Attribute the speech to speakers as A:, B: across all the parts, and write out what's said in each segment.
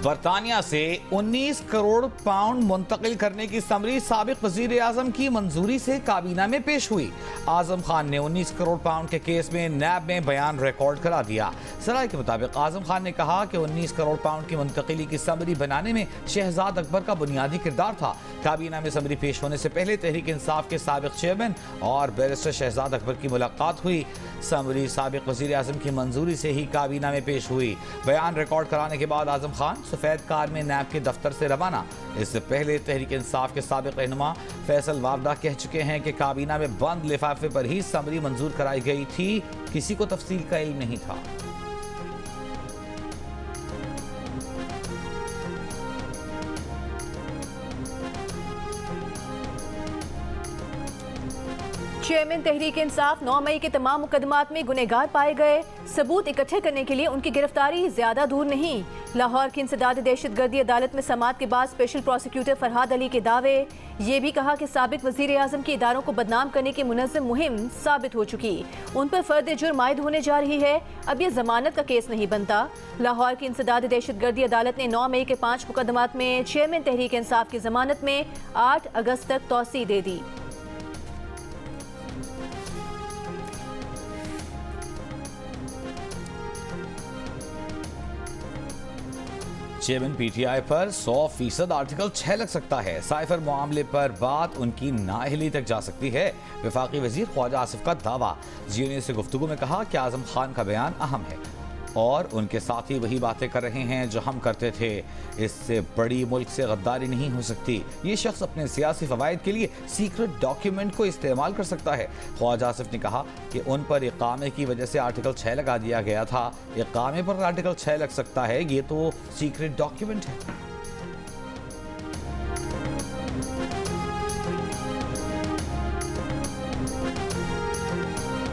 A: बरतानिया से 19 करोड़ पाउंड मुंतकिल करने की समरी साबिक वजीर आजम की मंजूरी से काबीना में पेश हुई। आजम खान ने 19 करोड़ पाउंड के केस में नैब में बयान रिकॉर्ड करा दिया। सराय के मुताबिक आजम खान ने कहा कि 19 करोड़ पाउंड की मुंतकिली की समरी बनाने में शहजाद अकबर का बुनियादी किरदार था। काबीना में समरी पेश होने से पहले तहरीक इंसाफ के साबिक चेयरमैन और बैरिस्टर शहजाद अकबर की मुलाकात हुई। समरी साबिक वजीर आजम की मंजूरी से ही काबीना में पेश हुई। बयान रिकॉर्ड कराने के बाद आजम खान सफेद कार में नैब के दफ्तर से रवाना। इससे पहले तहरीक इंसाफ के साबिक रहनुमा फैसल वारदा कह चुके हैं कि काबीना में बंद लिफाफे पर ही समरी मंजूर कराई गई थी, किसी को तफसील का इल्म नहीं था।
B: चेयरमैन तहरीक इंसाफ 9 मई के तमाम मुकदमात में गुनहगार पाए गए। सबूत इकट्ठे करने के लिए उनकी गिरफ्तारी ज्यादा दूर नहीं। लाहौर की इंसदाद दहशतगर्दी अदालत में समाअत के बाद स्पेशल प्रोसिक्यूटर फरहाद अली के दावे। ये भी कहा कि साबिक वजीर आजम के इदारों को बदनाम करने की मुनज़्ज़म मुहिम साबित हो चुकी, उन पर फर्द जुर्म आयद होने जा रही है। अब यह जमानत का केस नहीं बनता। लाहौर की इंसदाद दहशतगर्दी अदालत ने 9 मई के 5 मुकदमात में चेयरमैन तहरीक इंसाफ की जमानत में 8 अगस्त तक तौसी दे दी।
A: चेयरमैन पीटीआई पर 100% आर्टिकल 6 लग सकता है। साइफर मामले पर बात उनकी नाअहली तक जा सकती है। वफाकी वजीर ख्वाजा आसिफ का दावा। जीओए से गुफ्तगू में कहा कि आजम खान का बयान अहम है और उनके साथी वही बातें कर रहे हैं जो हम करते थे। इससे बड़ी मुल्क से गद्दारी नहीं हो सकती। ये शख्स अपने सियासी फवायद के लिए सीक्रेट डॉक्यूमेंट को इस्तेमाल कर सकता है। ख्वाजा आसिफ ने कहा कि उन पर इकामे की वजह से आर्टिकल 6 लगा दिया गया था। इकामे पर आर्टिकल 6 लग सकता है, ये तो सीक्रेट डॉक्यूमेंट है।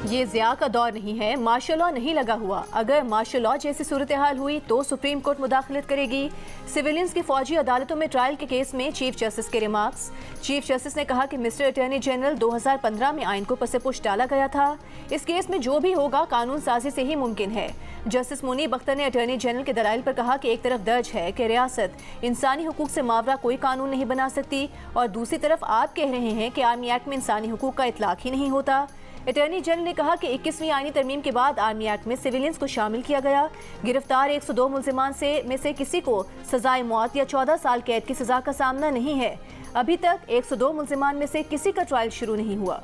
B: ये ज़िया का दौर नहीं है, मार्शल लॉ नहीं लगा हुआ। अगर मार्शल लॉ जैसी सूरत हाल हुई तो सुप्रीम कोर्ट मुदाखलत करेगी। सिविलियंस की फौजी अदालतों में ट्रायल के केस में चीफ जस्टिस के रिमार्क्स। चीफ जस्टिस ने कहा कि मिस्टर अटॉर्नी जनरल 2015 में आइन को पसे-पुश डाला गया था। इस केस में जो भी होगा कानून साजी से ही मुमकिन है। जस्टिस मुनीब अख्तर ने अटॉर्नी जनरल के दलाइल पर कहा कि एक तरफ दर्ज है कि रियासत इंसानी हुकूक से मावरा कोई कानून नहीं बना सकती और दूसरी तरफ आप कह रहे हैं कि आर्मी एक्ट में इंसानी हुकूक का इतलाक ही नहीं होता। अटॉर्नी जनरल ने कहा कि 21वीं आईनी तरमीम के बाद आर्मी एक्ट में सिविलियंस को शामिल किया गया। गिरफ्तार 102 मुल्जिमान में से किसी को सजाए मौत या 14 साल कैद की सजा का सामना नहीं है। अभी तक 102 मुल्जिमान में से किसी का ट्रायल शुरू नहीं हुआ।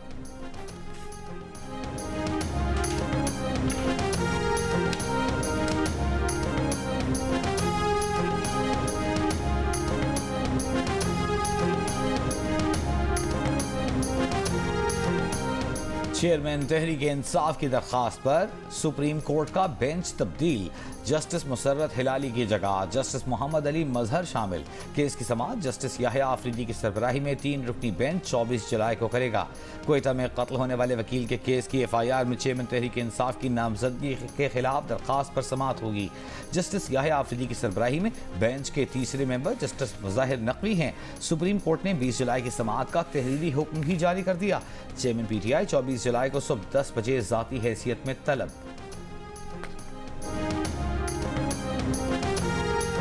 A: चेयरमैन तहरीक इंसाफ की दरखास्त पर सुप्रीम कोर्ट का बेंच तब्दील। जस्टिस मुसर्रत हिलाली की जगह जस्टिस मोहम्मद अली मजहर शामिल। केस की समाअत जस्टिस याहिया आफरीदी की सरबराही में 3 रुकनी बेंच 24 जुलाई को करेगा। कोयटा में कत्ल होने वाले वकील के केस की FIR में चेयरमैन तहरीक इंसाफ की नामजदगी के खिलाफ दरखास्त पर समाअत होगी। जस्टिस याहिया आफरीदी की सरबराही में बेंच के तीसरे मेंबर जस्टिस मुजाहिर नकवी हैं। सुप्रीम कोर्ट ने 20 जुलाई की समाअत का तहरीरी हुक्म भी जारी कर दिया। चेयरमैन PTI 24 जुलाई को सुबह 10 बजे जाती हैसियत में तलब।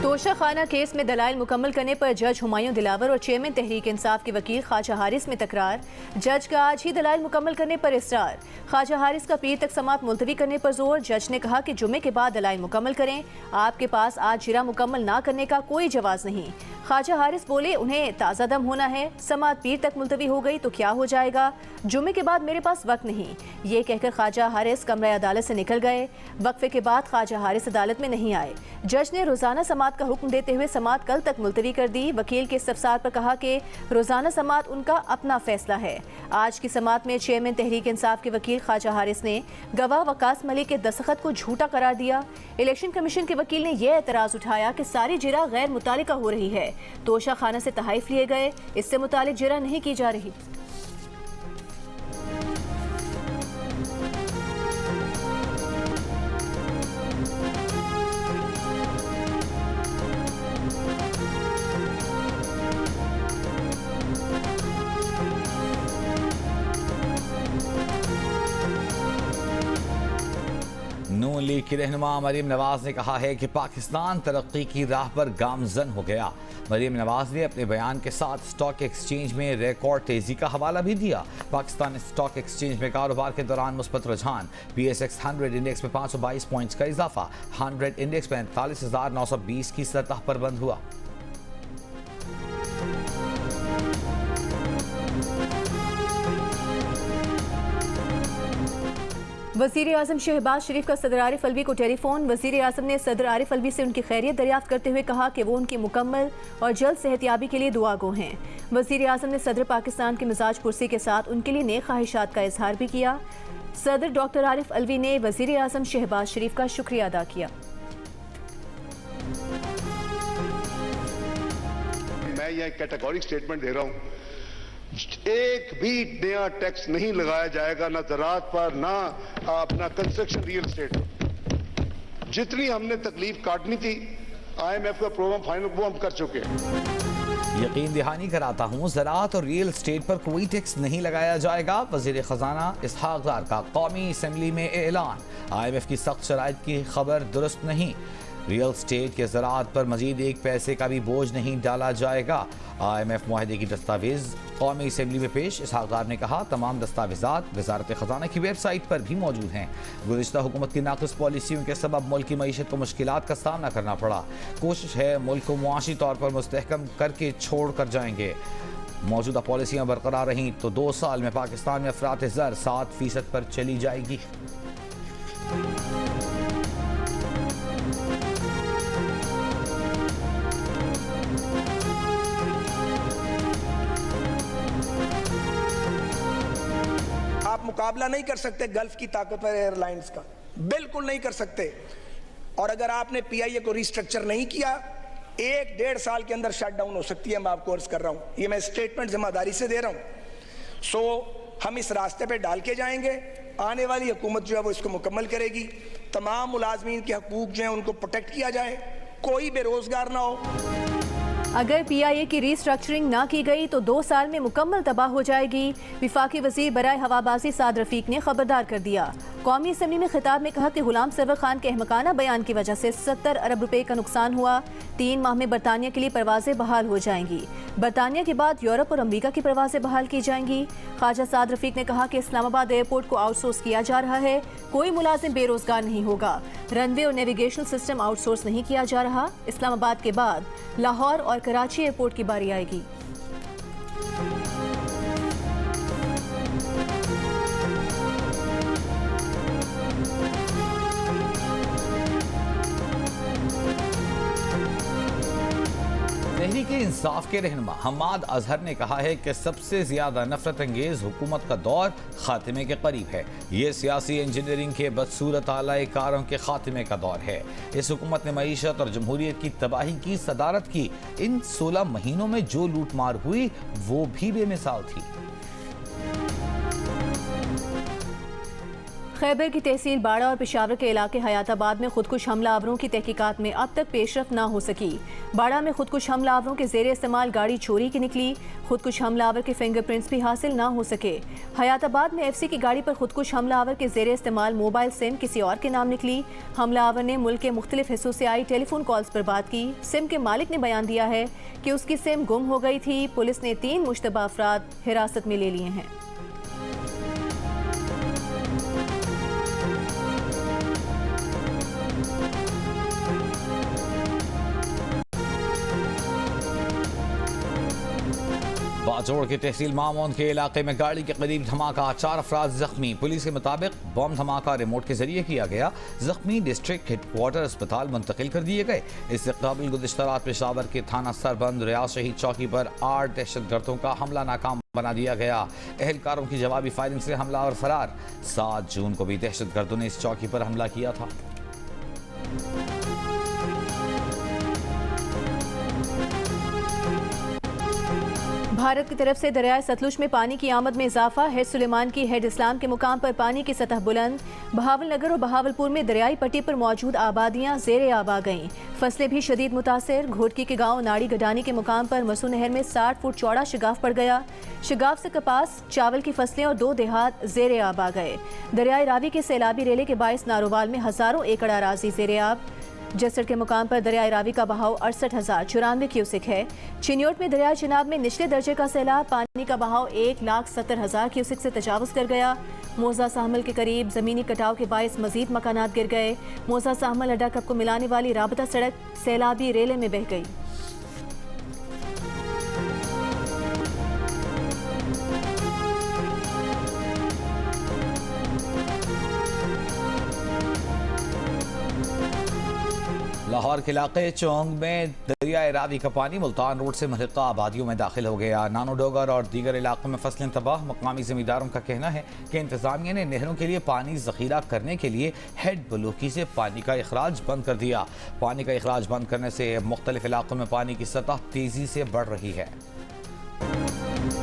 B: तोशा खाना केस में दलाइल मुकम्मल करने पर जज हुमायूं दिलावर और चेयरमैन तहरीक इंसाफ के वकील ख्वाजा हारिस में तकरार। जज का आज ही दलाइल मुकम्मल करने पर इसरार। ख्वाजा हारिस का पीर तक समाअत मुलतवी करने पर जोर। जज ने कहा कि जुमे के बाद दलाइल मुकम्मल करें। आपके पास आज जिरा मुकम्मल ना करने का कोई जवाज नहीं। ख्वाजा हारिस बोले उन्हें ताज़ा दम होना है। समाअत पीर तक मुलतवी हो गई तो क्या हो जाएगा, जुमे के बाद मेरे पास वक्त नहीं। ये कहकर ख्वाजा हारिस कमरा अदालत से निकल गए। वक्फे के बाद ख्वाजा हारिस अदालत में नहीं आए। जज ने रोजाना समाअत का हुक्म देते हुए समाअत कल तक मुलतवी कर दी। वकील के इस्तफसार पर कहा कि रोजाना समाअत उनका अपना फैसला है। आज की समाअत में चेयरमैन तहरीक इंसाफ के वकील ख्वाजा हारिस ने गवाह वकास मलिक के दस्तखत को झूठा करार दिया। इलेक्शन कमीशन के वकील ने यह एतराज उठाया कि सारी जिरा गैर मुतालिका हो रही है। तोशा खाना से तहाइफ लिए गए, इससे मुतालिक जिरा नहीं की जा रही।
A: नून लीग की रहनुमा मरीम नवाज ने कहा है कि पाकिस्तान तरक्की की राह पर गामजन हो गया। मरीम नवाज ने अपने बयान के साथ स्टॉक एक्सचेंज में रिकॉर्ड तेजी का हवाला भी दिया। पाकिस्तान स्टॉक एक्सचेंज में कारोबार के दौरान मुस्बत रुझान, PSX 100 इंडेक्स में 522 पॉइंट्स का इजाफा, 100 इंडेक्स में 45,920 की सतह पर बंद हुआ।
B: वज़ीर आज़म शहबाज शरीफ का सदर आरिफ अलवी को टेलीफोन। वज़ीर आज़म ने सदर आरिफ अलवी से उनकी खैरियत दरियाफ्त करते हुए कहा कि वो उनकी मुकम्मल और जल्द सेहतियाबी के लिए दुआगो हैं। वज़ीर आज़म ने सदर पाकिस्तान की मिजाज पुरसी के साथ उनके लिए नेक ख्वाहिशात का इजहार भी किया। सदर डॉक्टर आरिफ अलवी ने वज़ीर आज़म शहबाज शरीफ का शुक्रिया अदा किया।
C: मैं यह कैटेगोरिक स्टेटमेंट दे रहा हूं, एक भी नया टैक्स नहीं लगाया जाएगा, ना ज़राअत पर, ना अपना कंस्ट्रक्शन रियल एस्टेट पर। जितनी हमने तकलीफ काटनी थी IMF का प्रोग्राम फाइनल वो हम कर चुके हैं।
A: यकीन दहानी कराता हूँ, ज़राअत और रियल एस्टेट पर कोई टैक्स नहीं लगाया जाएगा। वज़ीर ख़जाना इसहाक़ डार का कौमी असम्बली में ऐलान। IMF की सख्त शराइत की खबर दुरुस्त नहीं। रियल एस्टेट के ज़राअत पर मजीद एक पैसे का भी बोझ नहीं डाला जाएगा। IMF मुआहदे की दस्तावेज़ कौमी असम्बली में पेश। इसहाक़ डार ने कहा, तमाम दस्तावेज़ात वज़ारत ख़जाना की वेबसाइट पर भी मौजूद हैं। गुज़िश्ता हुकूमत की नाक़िस पॉलिसियों के सबब मुल्क की मईशत को मुश्किलात का सामना करना पड़ा। कोशिश है मुल्क को मुआशी तौर पर मुस्तहकम करके छोड़ कर जाएंगे। मौजूदा पॉलिसियाँ बरकरार रहीं तो 2 साल में पाकिस्तान में अफरात ज़र 7% पर चली जाएगी।
D: आप मुकाबला नहीं कर सकते गल्फ की ताकतवर एयरलाइंस का, बिल्कुल नहीं कर सकते। और अगर आपने PIA को रिस्ट्रक्चर नहीं किया, 1-1.5 साल के अंदर शट डाउन हो सकती है। मैं आपको अर्ज कर रहा हूं, ये मैं स्टेटमेंट जिम्मेदारी से दे रहा हूं। हम इस रास्ते पे डाल के जाएंगे। आने वाली हुकूमत जो है वो इसको मुकम्मल करेगी। तमाम मुलाजमीन के हकूक जो है उनको प्रोटेक्ट किया जाए, कोई बेरोजगार ना हो।
B: अगर PIA की रीस्ट्रक्चरिंग ना की गई तो 2 साल में मुकम्मल तबाह हो जाएगी। विफाकी वज़ीर बराए हवाबाजी साद रफीक ने खबरदार कर दिया। कौमी असम्बली में खिताब में कहा कि गुलाम सरवर खान के अहमकाना बयान की वजह से 70 अरब रुपए का नुकसान हुआ। 3 माह में बरतानिया के लिए परवाजें बहाल हो जाएंगी। बरतानिया के बाद यूरोप और अमरीका की परवाजें बहाल की जाएंगी। ख्वाजा साद रफीक ने कहा कि इस्लामाबाद एयरपोर्ट को आउटसोर्स किया जा रहा है। कोई मुलाजिम बेरोजगार नहीं होगा। रनवे और नेविगेशनल सिस्टम आउटसोर्स नहीं किया जा रहा। इस्लामाबाद के बाद लाहौर और कराची एयरपोर्ट की बारी आएगी।
A: तहरीक इंसाफ के रहनुमा हम्माद अजहर ने कहा है कि सबसे ज्यादा नफरत अंगेज हुकूमत का दौर खात्मे के करीब है। ये सियासी इंजीनियरिंग के बदसूरत आला कारों के खात्मे का दौर है। इस हुकूमत ने मईशत और जमहूरियत की तबाही की सदारत की। इन 16 महीनों में जो लूट मार हुई वो भी बेमिसाल थी।
B: खैबर की तहसील बाड़ा और पेशावर के इलाके हयाताबाद में खुदकुश हमलावरों की तहकीकात में अब तक पेशरफ ना हो सकी। बाड़ा में खुदकुश हमलावरों के जेर इस्तेमाल गाड़ी चोरी की निकली। खुदकुश हमलावर के फिंगरप्रिंट्स भी हासिल ना हो सके। हयाताबाद में FC की गाड़ी पर खुदकुश हमलावर के जेर इस्तेमाल मोबाइल सिम किसी और के नाम निकली। हमलावर ने मुल्क के मुख्तलिफ हिस्सों से आई टेलीफोन कॉल्स पर बात की। सिम के मालिक ने बयान दिया है कि उसकी सिम गुम हो गई थी। पुलिस ने 3 मुश्तबा अफराद हिरासत में ले लिए हैं।
A: बाजोड़ के तहसील मामून के इलाके में गाड़ी के करीब धमाका, 4 अफराद जख्मी। पुलिस के मुताबिक बम धमाका रिमोट के जरिए किया गया। जख्मी डिस्ट्रिक्ट हेडक्वार्टर अस्पताल मुंतकिल कर दिए गए। इससे कबल गुज़िश्ता रात पेशावर के थाना सरबंद रियाज शहीद चौकी पर 8 दहशतगर्दों का हमला नाकाम बना दिया गया। एहलकारों की जवाबी फायरिंग से हमलावर फरार। 7 जून को भी दहशतगर्दों ने इस चौकी पर हमला किया था।
B: भारत की तरफ से दरियाए सतलुज में पानी की आमद में इजाफा। हेड सुलेमान की हेड इस्लाम के मुकाम पर पानी की सतह बुलंद। बहावलनगर और बहावलपुर में दरियाई पट्टी पर मौजूद आबादियां ज़ेरे आब आ गईं। फसलें भी शदीद मुतासर। घोटकी के गांव नाड़ी गडानी के मुकाम पर मसू नहर में 60 फुट चौड़ा शिगाफ पड़ गया। शिगाफ से कपास, चावल की फसलें और 2 देहात ज़ेरे आब आ गए। दरियाई रावी के सैलाबी रेले के बायस नारोवाल में हजारों एकड़ अराजी ज़ेरे आब। जसर के मुकाम पर दरियाई रावी का बहाव 68,094 क्यूसिक है। चिन्योट में दरियाई चिनाब में निचले दर्जे का सैलाब, पानी का बहाव 1,70,000 क्यूसिक से तजावुज़ कर गया। मोजा साहमल के करीब ज़मीनी कटाव के बायस मजीद मकानात गिर गए। मोजा साहमल अड्डा कप को मिलाने वाली राबता सड़क सैलाबी रेले में बह गई।
A: लाहौर के इलाके चौंग में दरियाए रावी का पानी मुल्तान रोड से महलिका आबादियों में दाखिल हो गया। नानो डोगर और दीगर इलाकों में फसलें तबाह। मकामी ज़मींदारों का कहना है कि इंतजामिया ने नहरों के लिए पानी ज़ख़ीरा करने के लिए हेड बलूकी से पानी का अखराज बंद कर दिया। पानी का अखराज बंद करने से मुख्तलिफ इलाकों में पानी की सतह तेज़ी से बढ़ रही है।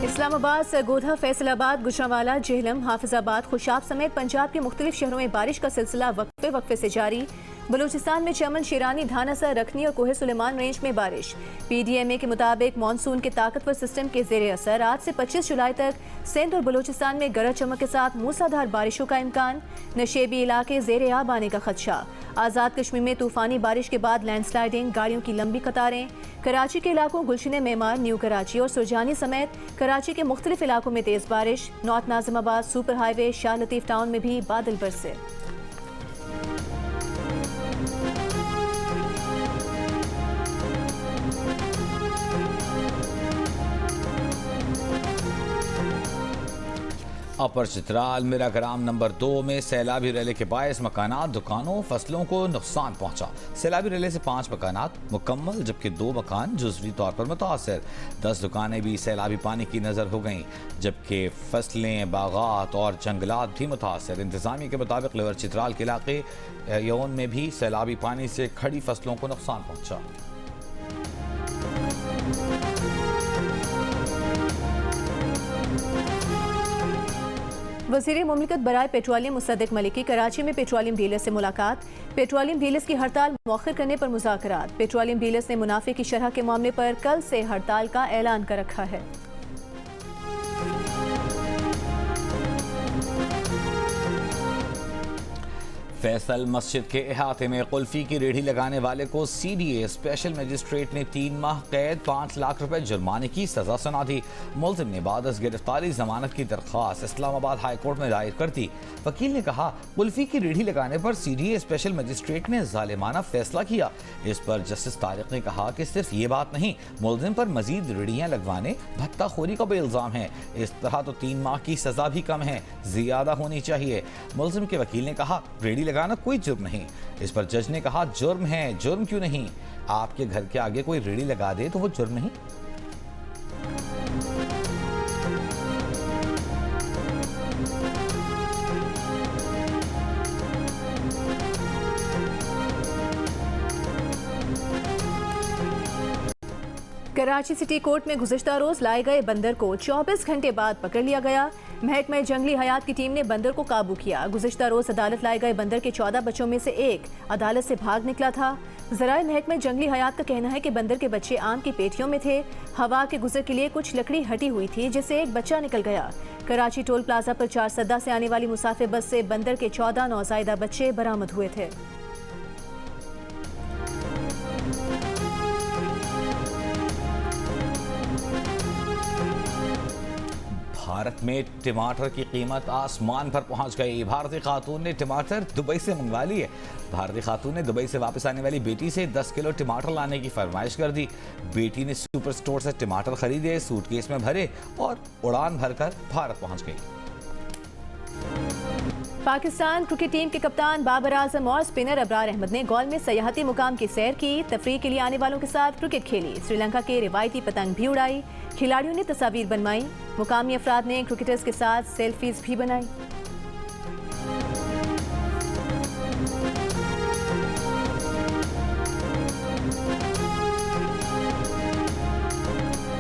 B: इस्लामाबाद, सरगोधा, फैसलाबाद, गुजरांवाला, जेहलम, हाफिजाबाद, खुशाब समेत पंजाब के मुख्तलिफ शहरों में बारिश का सिलसिला वक्फे वक्फे से जारी। बलूचिस्तान में चमन, शिरानी, धानासर, रखनी और कोहे सुलेमान रेंज में बारिश। PDMA के मुताबिक मानसून के ताकतवर सिस्टम के जेर असर आज से 25 जुलाई तक सिंध और बलूचिस्तान में गरज चमक के साथ मूसलाधार बारिशों का इम्कान। नशेबी इलाके जेर आब आने का खदशा। आज़ाद कश्मीर में तूफानी बारिश के बाद लैंडस्लाइडिंग, गाड़ियों की लंबी कतारें। कराची के इलाकों गुलशन मेमार, न्यू कराची और सुरजानी समेत कराची के मुख्तलिफ इलाकों में तेज बारिश। North Nazimabad super highway, Shah Latif town में भी बादल बरसे।
A: अपर चित्राल मीरा ग्राम नंबर 2 में सैलाबी रेले के बायस मकानात, दुकानों, फसलों को नुकसान पहुंचा। सैलाबी रेले से 5 मकानात मुकम्मल जबकि 2 मकान जुज़वी तौर पर मुतासर। 10 दुकानें भी सैलाबी पानी की नज़र हो गईं जबकि फसलें, बागात और जंगलात भी मुतासर। इंतजामिया के मुताबिक लेवर चित्राल के इलाके यौन में भी सैलाबी पानी से खड़ी फसलों को नुकसान पहुंचा।
B: वज़ीर मुमलिकत बराए पेट्रोलियम मुसद्दिक मलिक की कराची में पेट्रोलियम डीलर्स से मुलाकात। पेट्रोलियम डीलर्स की हड़ताल मौखर करने पर मुज़ाकरात। पेट्रोलियम डीलर्स ने मुनाफे की शरह के मामले पर कल से हड़ताल का ऐलान कर रखा है।
A: फैसल मस्जिद के अहाते में कुल्फी की रेढ़ी लगाने वाले को CDA स्पेशल मजिस्ट्रेट ने 3 माह कैद, 5 लाख रुपए जुर्माने की सजा सुना दी। मुल्जिम ने बाद गिरफ्तारी जमानत की दरख्वास्त इस्लामाबाद हाई कोर्ट में दायर कर दी। वकील ने कहा कुल्फी की रेढ़ी लगाने पर CDA स्पेशल मजिस्ट्रेट ने जालिमाना फैसला किया। इस पर जस्टिस तारिक ने कहा कि सिर्फ ये बात नहीं, मुल्जिम पर मजीद रेढ़ियाँ लगवाने, भत्ताखोरी का भी इल्जाम है। इस तरह तो 3 माह की सजा भी कम है, ज्यादा होनी चाहिए। मुल्जिम के वकील ने कहा रेढ़ी लगाना कोई जुर्म नहीं। इस पर जज ने कहा जुर्म है, जुर्म क्यों नहीं? आपके घर के आगे कोई रेड़ी लगा दे तो वो जुर्म नहीं?
B: कराची सिटी कोर्ट में गुज़िश्ता रोज लाए गए बंदर को 24 घंटे बाद पकड़ लिया गया। महकमा जंगली हयात की टीम ने बंदर को काबू किया। गुज़िश्ता रोज अदालत लाए गए बंदर के 14 बच्चों में से एक अदालत से भाग निकला था। ज़राए महकमा जंगली हयात का कहना है कि बंदर के बच्चे आम की पेटियों में थे। हवा के गुजर के लिए कुछ लकड़ी हटी हुई थी जिससे एक बच्चा निकल गया। कराची टोल प्लाजा पर 4 सद्दा से आने वाली मुसाफिर बस से बंदर के 14 नौज़ायदा बच्चे बरामद हुए थे।
A: भारत में टमाटर की कीमत आसमान पर पहुंच गई। भारतीय खातून ने टमाटर दुबई से मंगवा लिए। भारतीय खातून ने दुबई से वापस आने वाली बेटी से 10 किलो टमाटर लाने की फरमाइश कर दी। बेटी ने सुपर स्टोर से टमाटर खरीदे, सूटकेस में भरे और उड़ान भरकर भारत पहुंच गई।
B: पाकिस्तान क्रिकेट टीम के कप्तान बाबर आजम और स्पिनर अबरार अहमद ने गौल में सयाहती मुकाम की सैर की। तफरीह के लिए आने वालों के साथ क्रिकेट खेली। श्रीलंका के रिवायती पतंग भी उड़ाई। खिलाड़ियों ने तस्वीर बनवाई। मुकामी अफराद ने क्रिकेटर्स के साथ सेल्फीज भी बनाई।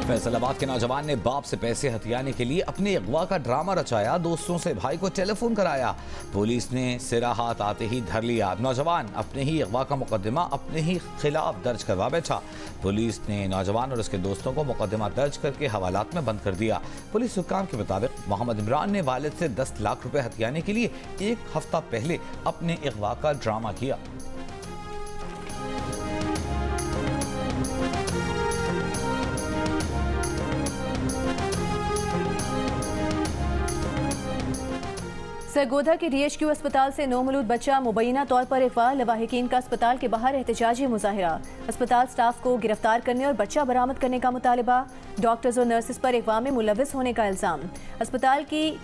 A: फैसलाबाद के नौजवान ने बाप से पैसे हथियाने के लिए अपने अगवा का ड्रामा रचाया। दोस्तों से भाई को टेलीफोन कराया। पुलिस ने सिरा हाथ आते ही धर लिया। नौजवान अपने ही अगवा का मुकदमा अपने ही खिलाफ दर्ज करवा बैठा। पुलिस ने नौजवान और उसके दोस्तों को मुकदमा दर्ज करके हवालात में बंद कर दिया। पुलिस हुक्काम के मुताबिक मोहम्मद इमरान ने वालिद से 10 लाख रुपए हथियाने के लिए 1 हफ्ता पहले अपने अगवा का ड्रामा किया।
B: सरगोधा के डीएचक्यू अस्पताल से नौमौलूद बच्चा मुबैना तौर पर अगवा। लवाहिकीन का अस्पताल के बाहर एहतजाजी मुजाहिरा। अस्पताल स्टाफ को गिरफ्तार करने और बच्चा बरामद करने का मुतालबा। डॉक्टर्स और नर्सेस पर अगवा में मुलविस होने का इल्जाम। अस्पताल की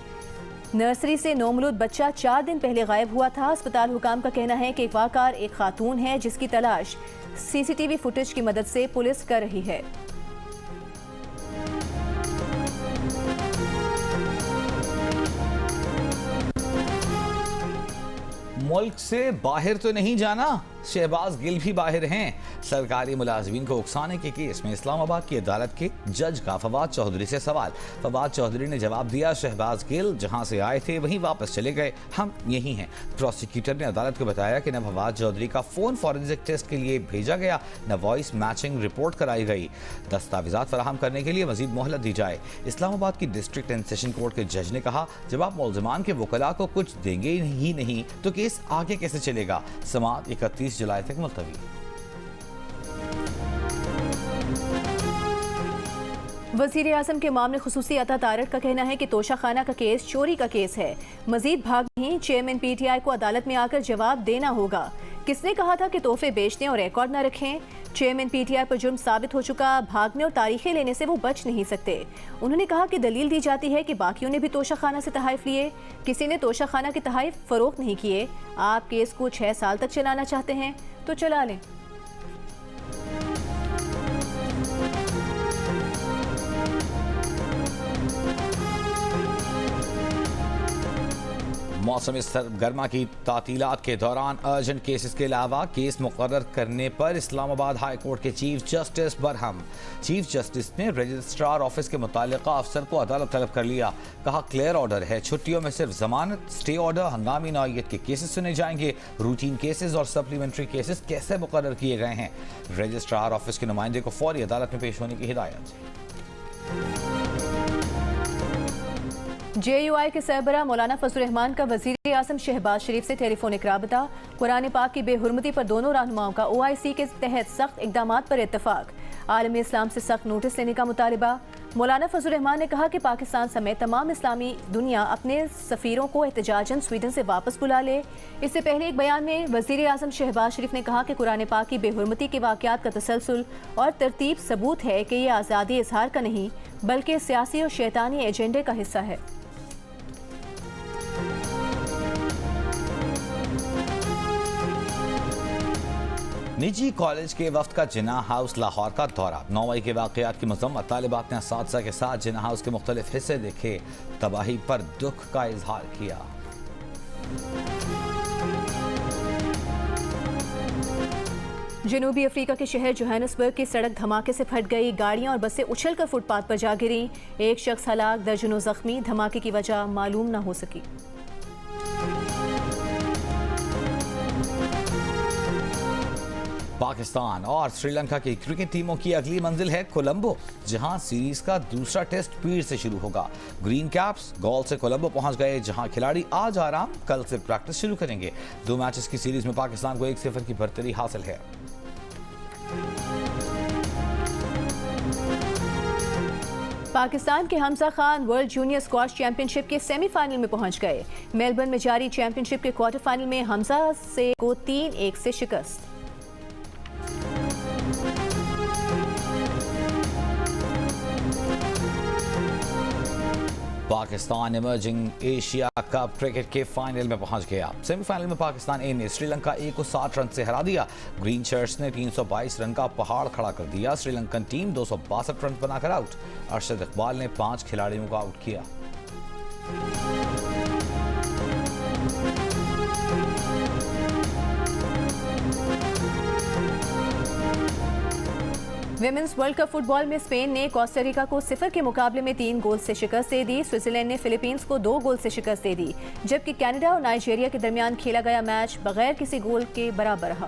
B: नर्सरी से नौमौलूद बच्चा 4 दिन पहले गायब हुआ था। अस्पताल हुकाम का कहना है कि अगवाकार एक खातून है जिसकी तलाश सीसीटीवी फुटेज की मदद से पुलिस कर रही है।
A: मुल्क से बाहर तो नहीं जाना, शहबाज गिल भी बाहर हैं। सरकारी मुलाजमीन को उकसाने के केस में इस्लामाबाद की अदालत के जज का फवाद चौधरी से सवाल। फवाद चौधरी ने जवाब दिया, शहबाज गिल जहां से आए थे वहीं वापस चले गए, हम यही हैं। प्रोसिक्यूटर ने अदालत को बताया कि न फवाद चौधरी का फोन फॉरेंसिक टेस्ट के लिए भेजा गया, न वॉइस मैचिंग रिपोर्ट कराई गई। दस्तावेजात फराहम करने के लिए मजीद मोहलत दी जाए। इस्लामाबाद की डिस्ट्रिक्ट एंड सेशन कोर्ट के जज ने कहा, जब आप मुल्ज़िमान के वकला को कुछ देंगे ही नहीं तो केस आगे कैसे चलेगा। समाअत 31 जुलाई तक मुलतवी।
B: वज़ीर आज़म के मामले खुसूसी अता तारक का कहना है कि तोशा खाना का केस चोरी का केस है। मजीद भाग नहीं, चेयरमैन पीटीआई को अदालत में आकर जवाब देना होगा। किसने कहा था कि तोहफे बेचने और रिकॉर्ड न रखें। चेयरमैन पीटीआई पर जुर्म साबित हो चुका, भागने और तारीखें लेने से वो बच नहीं सकते। उन्होंने कहा कि दलील दी जाती है कि बाकियों ने भी तोशा खाना से तहाइफ लिए, किसी ने तोशा खाना के तहाइफ फरोख्त नहीं किए। आप केस को 6 साल तक चलाना चाहते हैं तो चला लें।
A: मौसम गर्मा की तातीलात के दौरान अर्जेंट केसेस के अलावा केस मुकर्रर करने पर इस्लामाबाद हाई कोर्ट के chief justice Barham. Chief justice ने रजिस्ट्रार ऑफिस के मुतालिका अफसर को अदालत तलब कर लिया। कहा, क्लियर ऑर्डर है, छुट्टियों में सिर्फ जमानत, स्टे ऑर्डर, हंगामी नौइयत के केसेस सुने जाएंगे। रूटीन केसेस और सप्लीमेंट्री केसेस कैसे मुकर्रर किए गए हैं। रजिस्ट्रार ऑफिस के नुमाइंदे को फौरी अदालत में पेश होने की हिदायत।
B: JUI के सरबरा मौलाना फजल रहमान का वज़ीर आज़म शहबाज शरीफ से टेलीफोनिक राबता। कुरान पाक की बेहुरमती पर दोनों रहनुमाओं का OIC के तहत सख्त इक़दामात पर इत्तफाक। आलम इस्लाम से सख्त नोटिस लेने का मुतालबा। मौलाना फजल रहमान ने कहा कि पाकिस्तान समेत तमाम इस्लामी दुनिया अपने सफ़ीरों को एहतजाजन स्वीडन से वापस बुला ले। इससे पहले एक बयान में वज़ीर आज़म शहबाज शरीफ ने कहा कि कुरान पाक की बेहुरमती के वाक़यात का तसलसल और तरतीब सबूत है कि यह आज़ादी इजहार का नहीं बल्कि सियासी और शैतानी एजेंडे का हिस्सा है।
A: निजी कॉलेज के वफ्द का जिन्ना हाउस लाहौर का दौरा। 9 मई के वाक़यात की मज़म्मत। तालिबात ने असातिज़ा के साथ जिन्ना हाउस के मुख्तलिफ हिस्से देखे, तबाही पर दुख का इजहार किया।
B: जनूबी अफ्रीका के शहर जोहानिसबर्ग की सड़क धमाके से फट गई। गाड़ियां और बसें उछलकर फुटपाथ पर जा गिरी। एक शख्स हलाक, दर्जनों जख्मी। धमाके की वजह मालूम न हो सकी।
A: पाकिस्तान और श्रीलंका की क्रिकेट टीमों की अगली मंजिल है कोलंबो, जहां सीरीज का दूसरा टेस्ट पीर से शुरू होगा। ग्रीन कैप्स गोल से कोलंबो पहुंच गए, जहां खिलाड़ी आज आराम, कल से प्रैक्टिस शुरू करेंगे। 2 मैचेस की सीरीज में पाकिस्तान को 1-0 की बढ़तरी हासिल है।
B: पाकिस्तान के Hamza Khan world junior squash championship के सेमीफाइनल में पहुंच गए। मेलबर्न में जारी चैंपियनशिप के क्वार्टर फाइनल में हमजा से को 3-1 से शिकस्त।
A: Pakistan emerging Asia cup cricket के फाइनल में पहुंच गया। सेमीफाइनल में पाकिस्तान ए ने श्रीलंका ए को 60 रन से हरा दिया। ग्रीन शर्ट्स ने 322 रन का पहाड़ खड़ा कर दिया। श्रीलंकन टीम 262 रन बनाकर आउट। अरशद इकबाल ने 5 खिलाड़ियों को आउट किया।
B: विमेंस वर्ल्ड कप फुटबॉल में स्पेन ने कोस्टारिका को 0 के मुकाबले में 3 गोल से शिकस्त दे दी। स्विट्जरलैंड ने फिलीपींस को 2 गोल से शिकस्त दे दी, जबकि कनाडा और नाइजीरिया के दरमियान खेला गया मैच बगैर किसी गोल के बराबर रहा।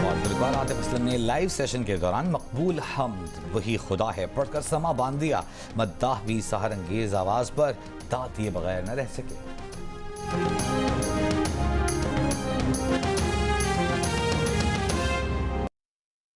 A: और गुलकार आतिफ असलम ने लाइव सेशन के दौरान मकबूल हम्द वही खुदा है पढ़कर समा बांध दिया। मद्दाह भी सहर अंगेज आवाज पर दात दिए बगैर न रह सके।